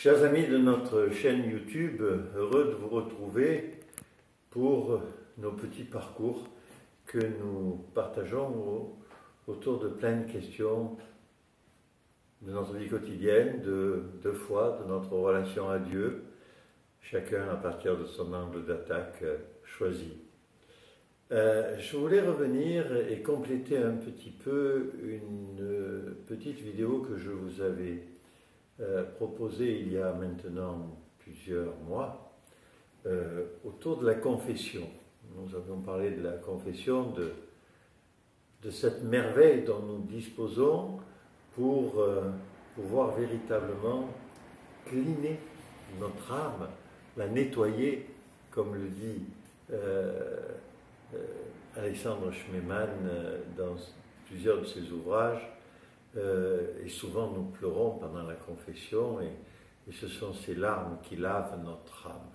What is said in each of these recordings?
Chers amis de notre chaîne YouTube, heureux de vous retrouver pour nos petits parcours que nous partageons autour de plein de questions de notre vie quotidienne, de foi, de notre relation à Dieu, chacun à partir de son angle d'attaque choisi. Je voulais revenir et compléter un petit peu une petite vidéo que je vous avais proposée il y a maintenant plusieurs mois autour de la confession. Nous avions parlé de la confession, de cette merveille dont nous disposons pour pouvoir véritablement cleaner notre âme, la nettoyer, comme le dit Alexandre Schmemann dans plusieurs de ses ouvrages, et souvent nous pleurons pendant la confession et ce sont ces larmes qui lavent notre âme.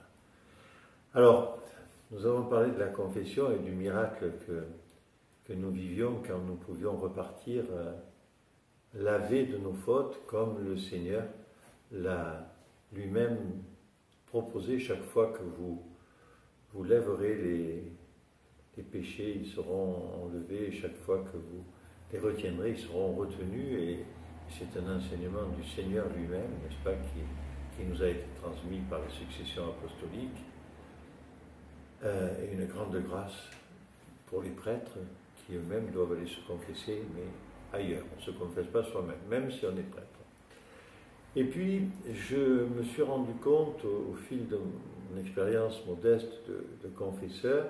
Alors, nous avons parlé de la confession et du miracle que nous vivions quand nous pouvions repartir lavés de nos fautes comme le Seigneur l'a lui-même proposé. Chaque fois que vous lèverez les péchés, ils seront enlevés, et chaque fois que vous les retiendrez, ils seront retenus, et c'est un enseignement du Seigneur lui-même, n'est-ce pas, qui nous a été transmis par la succession apostolique, et une grande grâce pour les prêtres qui eux-mêmes doivent aller se confesser, mais ailleurs, on ne se confesse pas soi-même, même si on est prêtre. Et puis, je me suis rendu compte au fil de mon expérience modeste de confesseur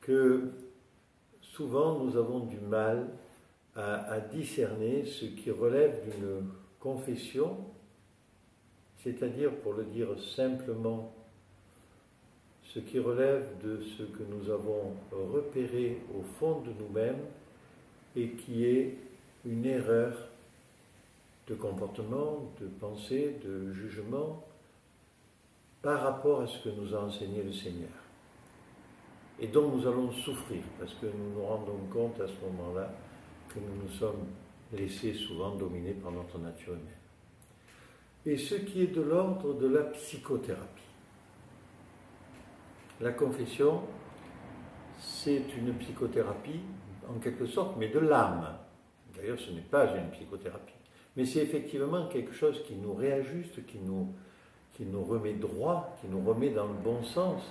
que souvent nous avons du mal à discerner ce qui relève d'une confession, c'est-à-dire, pour le dire simplement, ce qui relève de ce que nous avons repéré au fond de nous-mêmes et qui est une erreur de comportement, de pensée, de jugement par rapport à ce que nous a enseigné le Seigneur et dont nous allons souffrir parce que nous nous rendons compte à ce moment-là que nous nous sommes laissés souvent dominer par notre nature humaine. Et ce qui est de l'ordre de la psychothérapie. La confession, c'est une psychothérapie en quelque sorte, mais de l'âme. D'ailleurs, ce n'est pas une psychothérapie. Mais c'est effectivement quelque chose qui nous réajuste, qui nous remet droit, qui nous remet dans le bon sens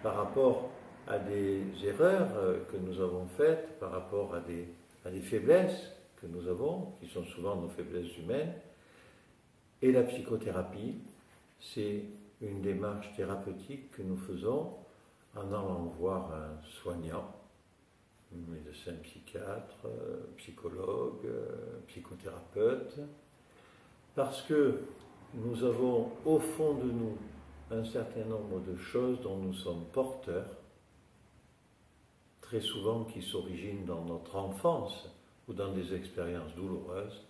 par rapport à des erreurs que nous avons faites, par rapport à des faiblesses que nous avons, qui sont souvent nos faiblesses humaines. Et la psychothérapie, c'est une démarche thérapeutique que nous faisons en allant voir un soignant, médecin psychiatre, psychologue, psychothérapeute, parce que nous avons au fond de nous un certain nombre de choses dont nous sommes porteurs, très souvent qui s'originent dans notre enfance ou dans des expériences douloureuses,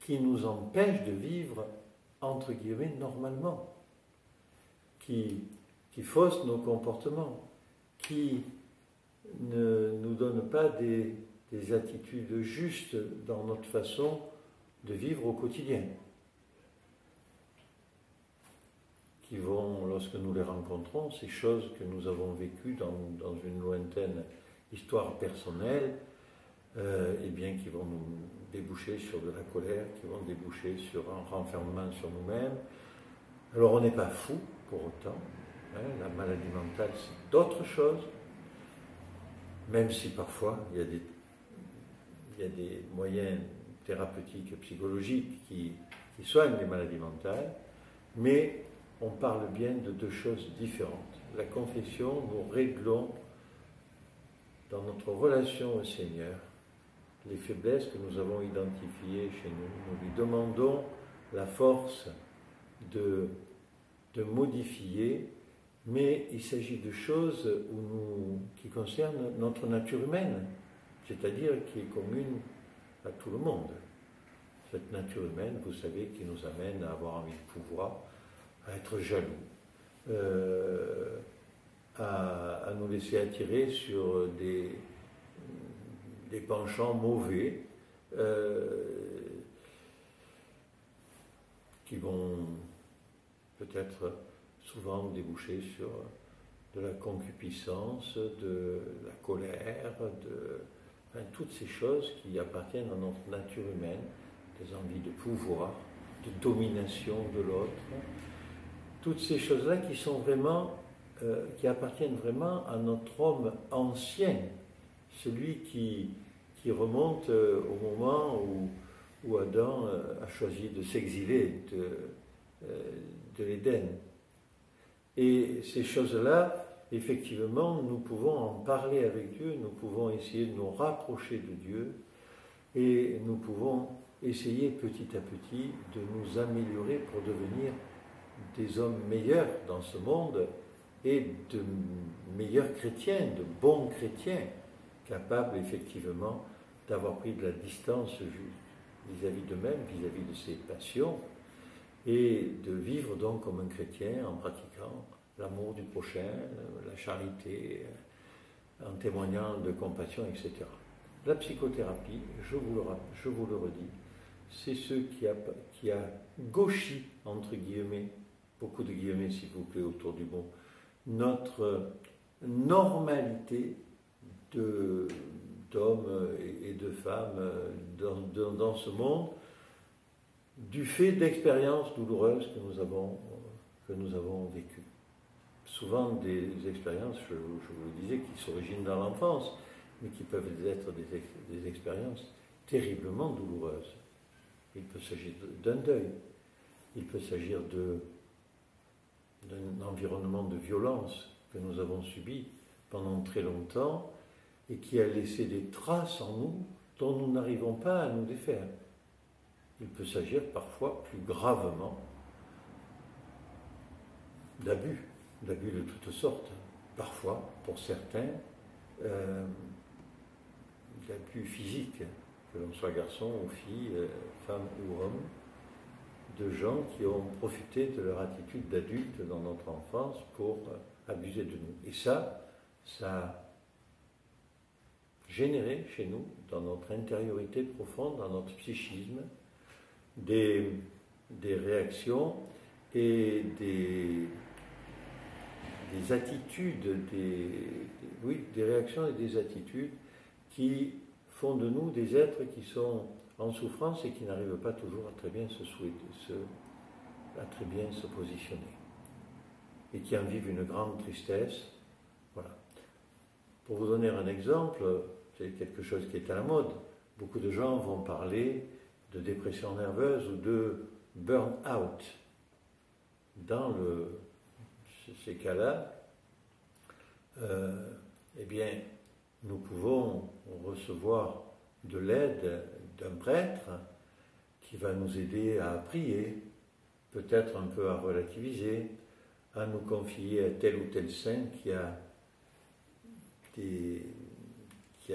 qui nous empêchent de vivre, entre guillemets, normalement, qui faussent nos comportements, qui ne nous donnent pas des attitudes justes dans notre façon de vivre au quotidien, qui vont, lorsque nous les rencontrons, ces choses que nous avons vécues dans une lointaine histoire personnelle, et bien qui vont nous déboucher sur de la colère, qui vont déboucher sur un renfermement sur nous-mêmes. Alors on n'est pas fou pour autant, hein, la maladie mentale c'est d'autres choses, même si parfois il y a des moyens thérapeutiques, psychologiques qui soignent les maladies mentales, mais on parle bien de deux choses différentes. La confession, nous réglons dans notre relation au Seigneur les faiblesses que nous avons identifiées chez nous. Nous lui demandons la force de modifier, mais il s'agit de choses qui concernent notre nature humaine, c'est-à-dire qui est commune à tout le monde. Cette nature humaine, vous savez, qui nous amène à avoir envie de pouvoir, à être jaloux, à nous laisser attirer sur des penchants mauvais qui vont peut-être souvent déboucher sur de la concupiscence, de la colère, toutes ces choses qui appartiennent à notre nature humaine, des envies de pouvoir, de domination de l'autre, toutes ces choses-là qui sont vraiment, qui appartiennent vraiment à notre homme ancien, celui qui remonte au moment où Adam a choisi de s'exiler de l'Éden. Et ces choses-là, effectivement, nous pouvons en parler avec Dieu, nous pouvons essayer de nous rapprocher de Dieu, et nous pouvons essayer petit à petit de nous améliorer pour devenir des hommes meilleurs dans ce monde et de meilleurs chrétiens, de bons chrétiens, capables effectivement d'avoir pris de la distance vis-à-vis d'eux-mêmes, vis-à-vis de ses passions, et de vivre donc comme un chrétien en pratiquant l'amour du prochain, la charité, en témoignant de compassion, etc. La psychothérapie, je vous le redis, c'est ce qui a gauchi, entre guillemets, beaucoup de guillemets s'il vous plaît autour du mot, notre normalité d'hommes et de femmes dans ce monde, du fait d'expériences douloureuses que nous avons vécues. Souvent des expériences, je vous le disais, qui s'originent dans l'enfance, mais qui peuvent être des expériences terriblement douloureuses. Il peut s'agir d'un deuil, il peut s'agir d'un environnement de violence que nous avons subi pendant très longtemps et qui a laissé des traces en nous dont nous n'arrivons pas à nous défaire. Il peut s'agir parfois plus gravement d'abus de toutes sortes. Parfois, pour certains, d'abus physiques, que l'on soit garçon ou fille, femme ou homme, de gens qui ont profité de leur attitude d'adulte dans notre enfance pour abuser de nous. Et ça a généré chez nous, dans notre intériorité profonde, dans notre psychisme, des réactions et des attitudes, des réactions et des attitudes qui font de nous des êtres qui sont en souffrance et qui n'arrivent pas toujours à très bien se positionner. Et qui en vivent une grande tristesse. Voilà. Pour vous donner un exemple, c'est quelque chose qui est à la mode. Beaucoup de gens vont parler de dépression nerveuse ou de burn-out. Dans ces cas-là, eh bien, nous pouvons recevoir de l'aide d'un prêtre qui va nous aider à prier, peut-être un peu à relativiser, à nous confier à tel ou tel saint qui a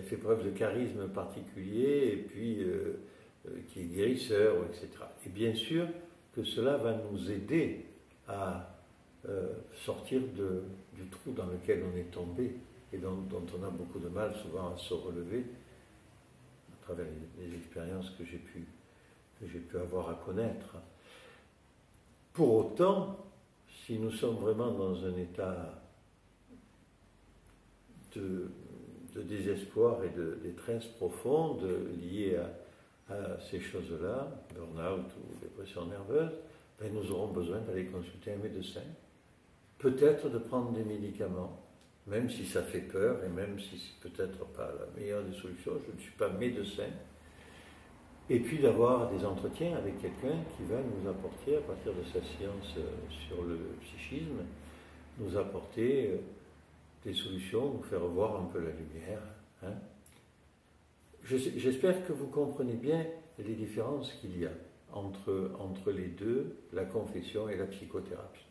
fait preuve de charisme particulier et puis qui est guérisseur, etc. Et bien sûr que cela va nous aider à sortir du trou dans lequel on est tombé et dont on a beaucoup de mal souvent à se relever à travers les expériences que j'ai pu avoir à connaître. Pour autant, si nous sommes vraiment dans un état de désespoir et de détresse profonde liée à ces choses-là, burn-out ou dépression nerveuse, ben nous aurons besoin d'aller consulter un médecin, peut-être de prendre des médicaments, même si ça fait peur et même si c'est peut-être pas la meilleure des solutions, je ne suis pas médecin, et puis d'avoir des entretiens avec quelqu'un qui va nous apporter, à partir de sa science sur le psychisme, nous apporter des solutions, nous faire voir un peu la lumière. Hein. J'espère que vous comprenez bien les différences qu'il y a entre les deux, la confession et la psychothérapie.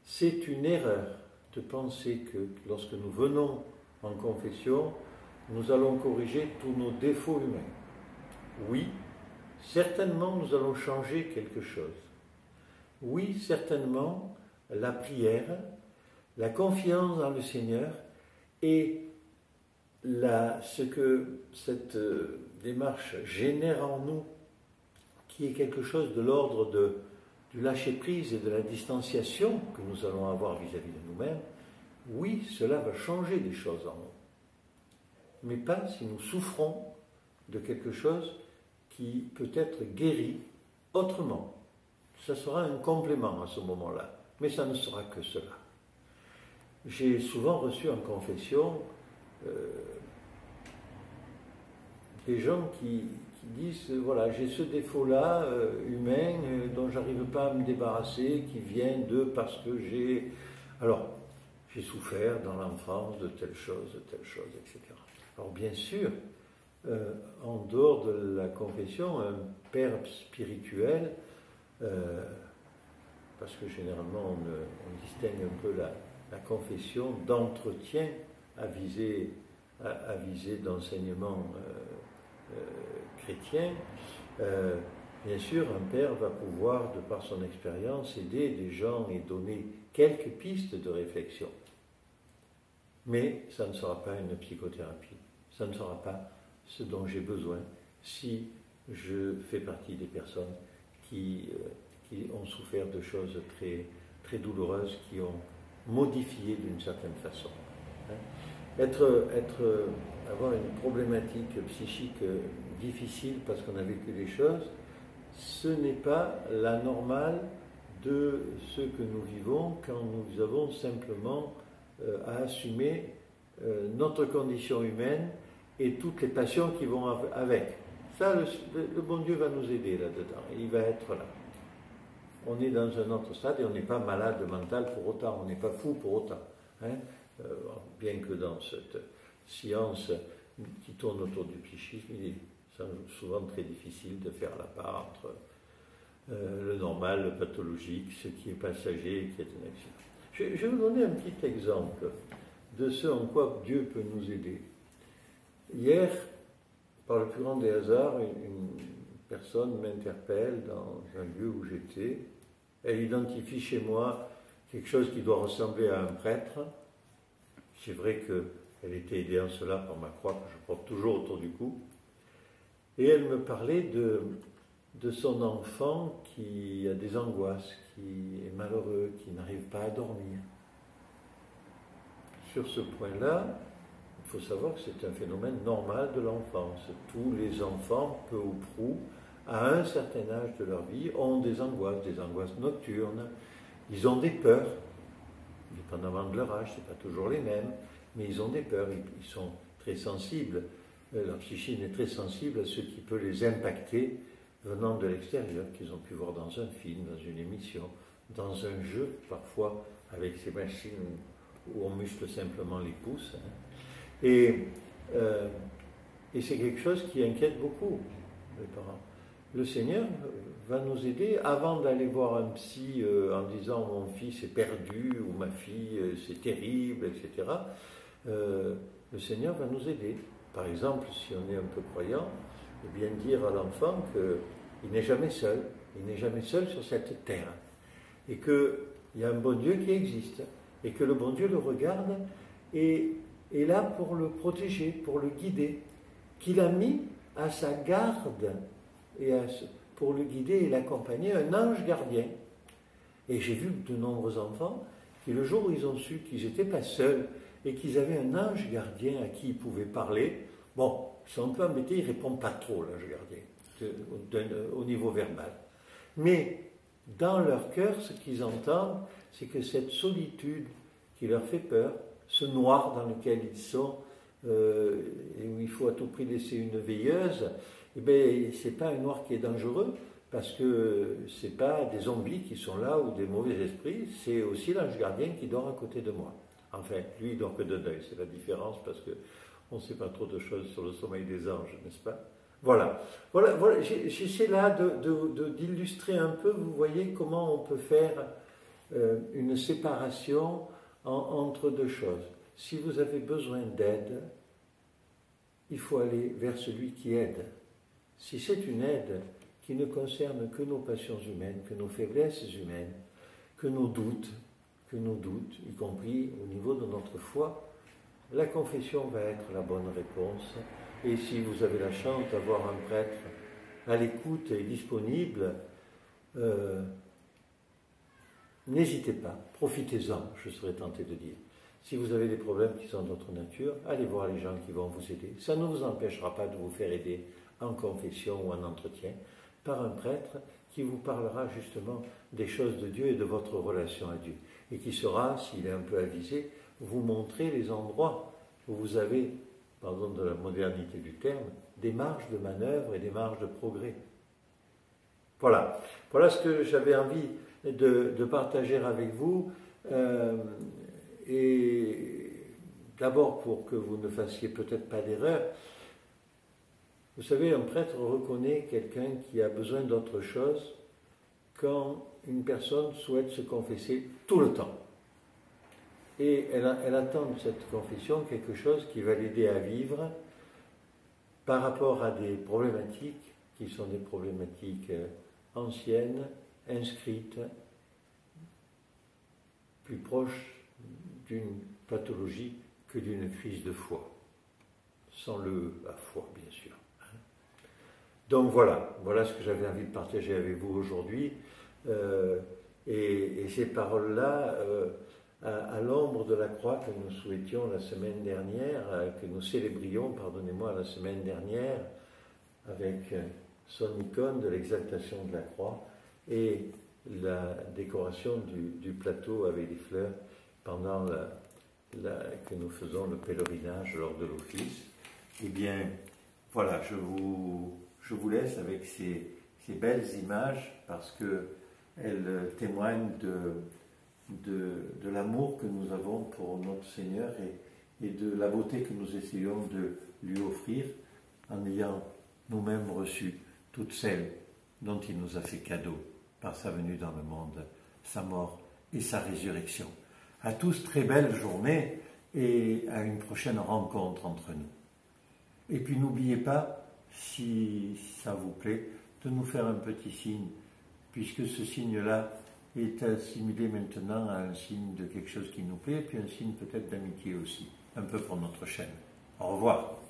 C'est une erreur de penser que lorsque nous venons en confession, nous allons corriger tous nos défauts humains. Oui, certainement nous allons changer quelque chose. Oui, certainement la prière, la confiance dans le Seigneur et ce que cette démarche génère en nous, qui est quelque chose de l'ordre du lâcher-prise et de la distanciation que nous allons avoir vis-à-vis de nous-mêmes, oui, cela va changer des choses en nous. Mais pas si nous souffrons de quelque chose qui peut être guéri autrement. Ça sera un complément à ce moment-là, mais ça ne sera que cela. J'ai souvent reçu en confession des gens qui disent, voilà, j'ai ce défaut-là humain dont j'arrive pas à me débarrasser, qui vient parce que j'ai souffert dans l'enfance de telle chose, etc. Alors bien sûr, en dehors de la confession, un père spirituel, parce que généralement on distingue un peu la confession d'entretien à visée d'enseignement chrétien, bien sûr, un père va pouvoir, de par son expérience, aider des gens et donner quelques pistes de réflexion. Mais ça ne sera pas une psychothérapie. Ça ne sera pas ce dont j'ai besoin si je fais partie des personnes qui ont souffert de choses très, très douloureuses, qui ont modifié d'une certaine façon. Avoir une problématique psychique difficile parce qu'on a vécu des choses, ce n'est pas la normale de ce que nous vivons quand nous avons simplement à assumer notre condition humaine et toutes les passions qui vont avec. Ça, le bon Dieu va nous aider là-dedans, il va être là. On est dans un autre stade et on n'est pas malade mental pour autant, on n'est pas fou pour autant. Bien que dans cette science qui tourne autour du psychisme, il est souvent très difficile de faire la part entre le normal, le pathologique, ce qui est passager, qui est un accident. Je vais vous donner un petit exemple de ce en quoi Dieu peut nous aider. Hier, par le plus grand des hasards, une personne m'interpelle dans un lieu où j'étais. Elle identifie chez moi quelque chose qui doit ressembler à un prêtre. C'est vrai qu'elle était aidée en cela par ma croix que je porte toujours autour du cou. Et elle me parlait de son enfant qui a des angoisses, qui est malheureux, qui n'arrive pas à dormir. Sur ce point-là, il faut savoir que c'est un phénomène normal de l'enfance. Tous les enfants, peu ou prou, à un certain âge de leur vie, ont des angoisses nocturnes. Ils ont des peurs, dépendamment de leur âge, ce n'est pas toujours les mêmes, mais ils ont des peurs, ils sont très sensibles. Leur psychisme est très sensible à ce qui peut les impacter venant de l'extérieur, qu'ils ont pu voir dans un film, dans une émission, dans un jeu, parfois avec ces machines où on muscle simplement les pouces. Et c'est quelque chose qui inquiète beaucoup les parents. Le Seigneur va nous aider avant d'aller voir un psy en disant mon fils est perdu ou ma fille c'est terrible, etc. Le Seigneur va nous aider. Par exemple, si on est un peu croyant, eh bien dire à l'enfant qu'il n'est jamais seul, il n'est jamais seul sur cette terre, et qu'il y a un bon Dieu qui existe, et que le bon Dieu le regarde et est là pour le protéger, pour le guider, qu'il a mis à sa garde et pour le guider et l'accompagner un ange gardien. Et j'ai vu de nombreux enfants qui, le jour où ils ont su qu'ils n'étaient pas seuls et qu'ils avaient un ange gardien à qui ils pouvaient parler, bon, ils sont un peu embêtés, ils ne répondent pas trop, l'ange gardien, au niveau verbal. Mais dans leur cœur, ce qu'ils entendent, c'est que cette solitude qui leur fait peur, ce noir dans lequel ils sont, et où il faut à tout prix laisser une veilleuse, eh bien, ce n'est pas un noir qui est dangereux, parce que ce n'est pas des zombies qui sont là ou des mauvais esprits, c'est aussi l'ange gardien qui dort à côté de moi. Enfin, lui, il dort que de deuil, c'est la différence, parce qu'on ne sait pas trop de choses sur le sommeil des anges, n'est-ce pas? Voilà. J'essaie là d'illustrer un peu, vous voyez comment on peut faire une séparation entre deux choses. Si vous avez besoin d'aide, il faut aller vers celui qui aide. Si c'est une aide qui ne concerne que nos passions humaines, que nos faiblesses humaines, que nos doutes, y compris au niveau de notre foi, la confession va être la bonne réponse. Et si vous avez la chance d'avoir un prêtre à l'écoute et disponible, n'hésitez pas, profitez-en, je serais tenté de dire. Si vous avez des problèmes qui sont d'autre nature, allez voir les gens qui vont vous aider. Ça ne vous empêchera pas de vous faire aider en confession ou en entretien par un prêtre qui vous parlera justement des choses de Dieu et de votre relation à Dieu. Et qui saura, s'il est un peu avisé, vous montrer les endroits où vous avez, pardon de la modernité du terme, des marges de manœuvre et des marges de progrès. Voilà ce que j'avais envie de partager avec vous. Et d'abord pour que vous ne fassiez peut-être pas d'erreur. Vous savez, un prêtre reconnaît quelqu'un qui a besoin d'autre chose quand une personne souhaite se confesser tout le temps. Et elle attend de cette confession quelque chose qui va l'aider à vivre par rapport à des problématiques qui sont des problématiques anciennes, inscrites, plus proches d'une pathologie que d'une crise de foi. Sans la foi, bien sûr. Donc voilà ce que j'avais envie de partager avec vous aujourd'hui. Et ces paroles-là, à l'ombre de la croix que nous souhaitions la semaine dernière, que nous célébrions, pardonnez-moi, la semaine dernière, avec son icône de l'exaltation de la croix et la décoration du plateau avec des fleurs pendant que nous faisons le pèlerinage lors de l'office. Eh bien, voilà, je vous laisse avec ces belles images parce qu'elles témoignent de l'amour que nous avons pour notre Seigneur et de la beauté que nous essayons de lui offrir en ayant nous-mêmes reçu toutes celles dont il nous a fait cadeau par sa venue dans le monde, sa mort et sa résurrection. À tous, très belle journée et à une prochaine rencontre entre nous. Et puis n'oubliez pas, si ça vous plaît, de nous faire un petit signe, puisque ce signe-là est assimilé maintenant à un signe de quelque chose qui nous plaît, puis un signe peut-être d'amitié aussi, un peu pour notre chaîne. Au revoir.